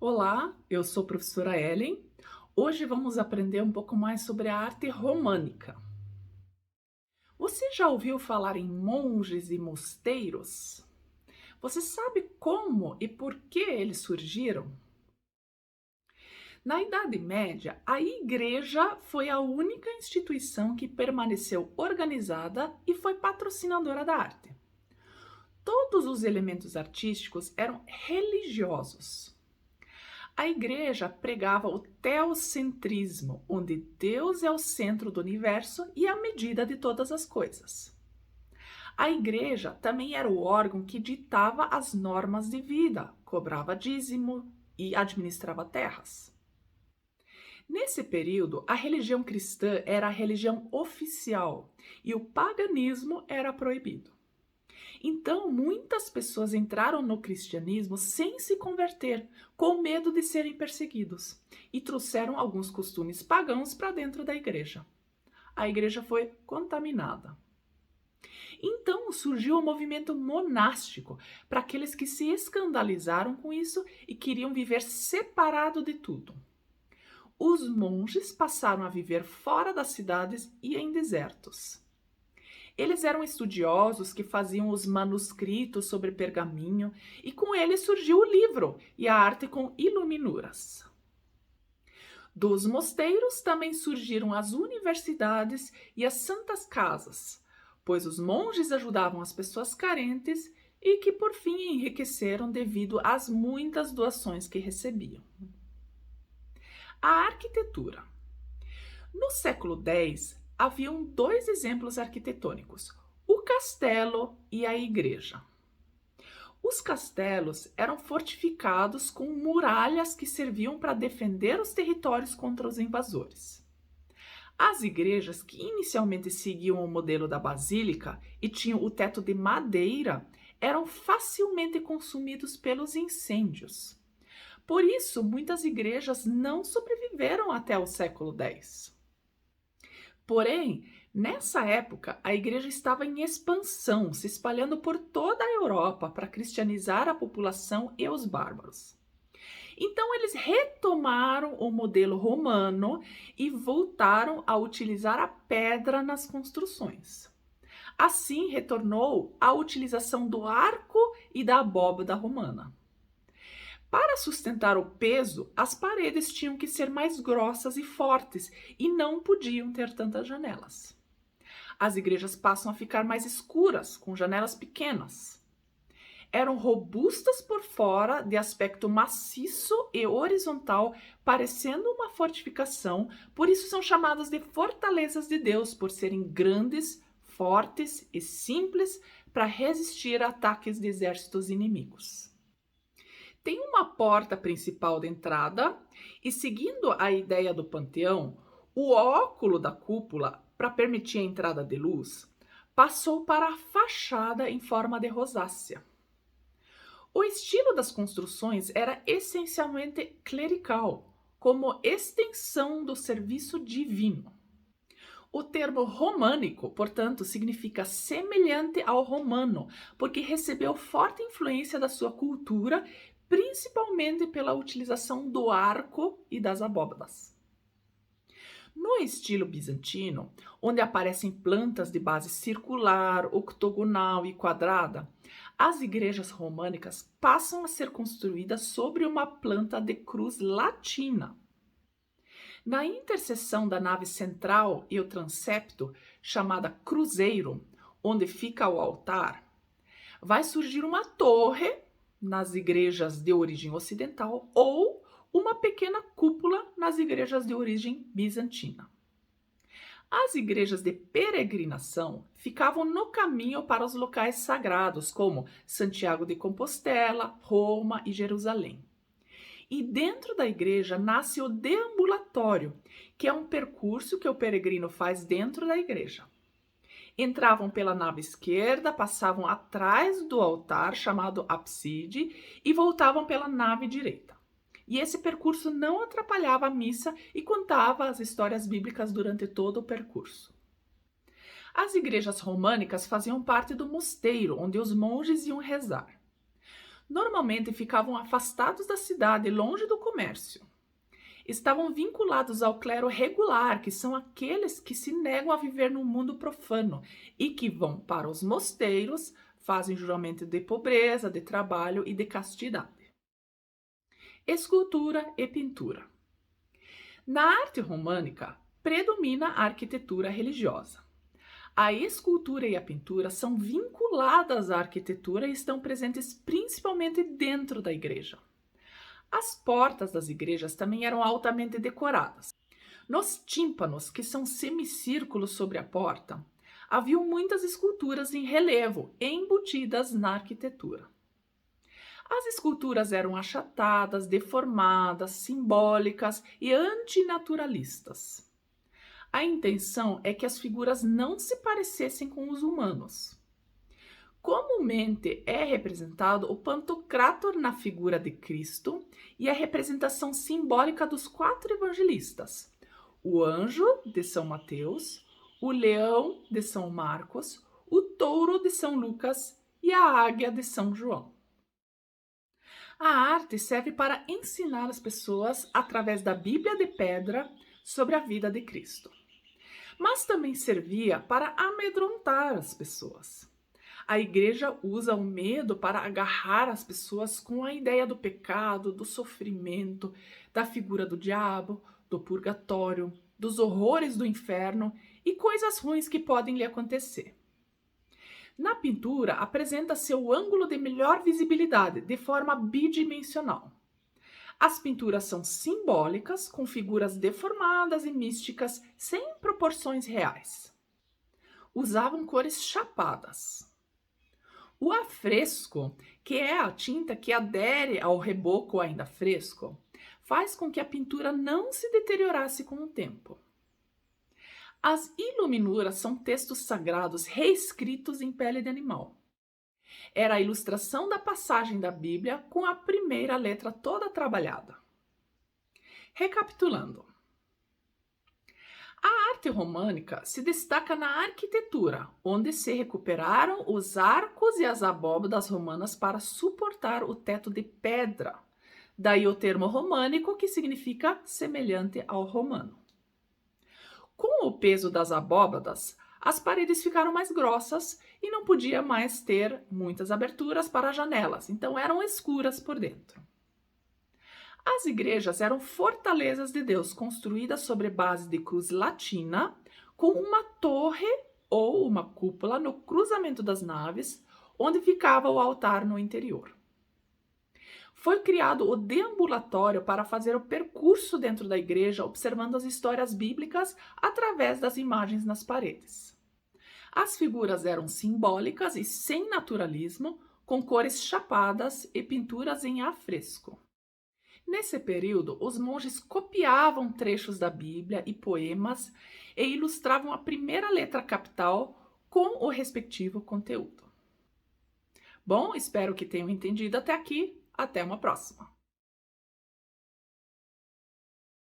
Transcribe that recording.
Olá, eu sou a professora Ellen. Hoje vamos aprender um pouco mais sobre a arte românica. Você já ouviu falar em monges e mosteiros? Você sabe como e por que eles surgiram? Na Idade Média, a igreja foi a única instituição que permaneceu organizada e foi patrocinadora da arte. Todos os elementos artísticos eram religiosos. A igreja pregava o teocentrismo, onde Deus é o centro do universo e a medida de todas as coisas. A igreja também era o órgão que ditava as normas de vida, cobrava dízimo e administrava terras. Nesse período, a religião cristã era a religião oficial e o paganismo era proibido. Então, muitas pessoas entraram no cristianismo sem se converter, com medo de serem perseguidos, e trouxeram alguns costumes pagãos para dentro da igreja. A igreja foi contaminada. Então surgiu o movimento monástico para aqueles que se escandalizaram com isso e queriam viver separado de tudo. Os monges passaram a viver fora das cidades e em desertos. Eles eram estudiosos que faziam os manuscritos sobre pergaminho e com eles surgiu o livro e a arte com iluminuras. Dos mosteiros também surgiram as universidades e as santas casas, pois os monges ajudavam as pessoas carentes e que por fim enriqueceram devido às muitas doações que recebiam. A arquitetura. No século X, haviam dois exemplos arquitetônicos, o castelo e a igreja. Os castelos eram fortificados com muralhas que serviam para defender os territórios contra os invasores. As igrejas, que inicialmente seguiam o modelo da basílica e tinham o teto de madeira, eram facilmente consumidos pelos incêndios. Por isso, muitas igrejas não sobreviveram até o século X. Porém, nessa época, a igreja estava em expansão, se espalhando por toda a Europa para cristianizar a população e os bárbaros. Então, eles retomaram o modelo romano e voltaram a utilizar a pedra nas construções. Assim, retornou a utilização do arco e da abóbada romana. Para sustentar o peso, as paredes tinham que ser mais grossas e fortes e não podiam ter tantas janelas. As igrejas passam a ficar mais escuras, com janelas pequenas. Eram robustas por fora, de aspecto maciço e horizontal, parecendo uma fortificação, por isso são chamadas de fortalezas de Deus, por serem grandes, fortes e simples para resistir a ataques de exércitos inimigos. Tem uma porta principal de entrada e, seguindo a ideia do panteão, o óculo da cúpula, para permitir a entrada de luz, passou para a fachada em forma de rosácea. O estilo das construções era essencialmente clerical, como extensão do serviço divino. O termo românico, portanto, significa semelhante ao romano, porque recebeu forte influência da sua cultura, principalmente pela utilização do arco e das abóbadas. No estilo bizantino, onde aparecem plantas de base circular, octogonal e quadrada, as igrejas românicas passam a ser construídas sobre uma planta de cruz latina. Na interseção da nave central e o transepto, chamada cruzeiro, onde fica o altar, vai surgir uma torre nas igrejas de origem ocidental ou uma pequena cúpula nas igrejas de origem bizantina. As igrejas de peregrinação ficavam no caminho para os locais sagrados, como Santiago de Compostela, Roma e Jerusalém. E dentro da igreja nasce o deambulatório, que é um percurso que o peregrino faz dentro da igreja. Entravam pela nave esquerda, passavam atrás do altar, chamado ábside, e voltavam pela nave direita. E esse percurso não atrapalhava a missa e contava as histórias bíblicas durante todo o percurso. As igrejas românicas faziam parte do mosteiro, onde os monges iam rezar. Normalmente ficavam afastados da cidade, longe do comércio. Estavam vinculados ao clero regular, que são aqueles que se negam a viver num mundo profano e que vão para os mosteiros, fazem juramento de pobreza, de trabalho e de castidade. Escultura e pintura. Na arte românica, predomina a arquitetura religiosa. A escultura e a pintura são vinculadas à arquitetura e estão presentes principalmente dentro da igreja. As portas das igrejas também eram altamente decoradas. Nos tímpanos, que são semicírculos sobre a porta, haviam muitas esculturas em relevo, embutidas na arquitetura. As esculturas eram achatadas, deformadas, simbólicas e antinaturalistas. A intenção é que as figuras não se parecessem com os humanos. Comumente é representado o Pantocrator na figura de Cristo e a representação simbólica dos 4 evangelistas: o anjo de São Mateus, o leão de São Marcos, o touro de São Lucas e a águia de São João. A arte serve para ensinar as pessoas, através da Bíblia de pedra, sobre a vida de Cristo. Mas também servia para amedrontar as pessoas. A igreja usa o medo para agarrar as pessoas com a ideia do pecado, do sofrimento, da figura do diabo, do purgatório, dos horrores do inferno e coisas ruins que podem lhe acontecer. Na pintura, apresenta-se o ângulo de melhor visibilidade, de forma bidimensional. As pinturas são simbólicas, com figuras deformadas e místicas, sem proporções reais. Usavam cores chapadas. O afresco, que é a tinta que adere ao reboco ainda fresco, faz com que a pintura não se deteriorasse com o tempo. As iluminuras são textos sagrados reescritos em pele de animal. Era a ilustração da passagem da Bíblia com a primeira letra toda trabalhada. Recapitulando. A arte românica se destaca na arquitetura, onde se recuperaram os arcos e as abóbadas romanas para suportar o teto de pedra. Daí o termo românico, que significa semelhante ao romano. Com o peso das abóbadas, as paredes ficaram mais grossas e não podia mais ter muitas aberturas para janelas, então eram escuras por dentro. As igrejas eram fortalezas de Deus construídas sobre base de cruz latina, com uma torre ou uma cúpula no cruzamento das naves, onde ficava o altar no interior. Foi criado o deambulatório para fazer o percurso dentro da igreja, observando as histórias bíblicas através das imagens nas paredes. As figuras eram simbólicas e sem naturalismo, com cores chapadas e pinturas em afresco. Nesse período, os monges copiavam trechos da Bíblia e poemas e ilustravam a primeira letra capital com o respectivo conteúdo. Bom, espero que tenham entendido até aqui. Até uma próxima!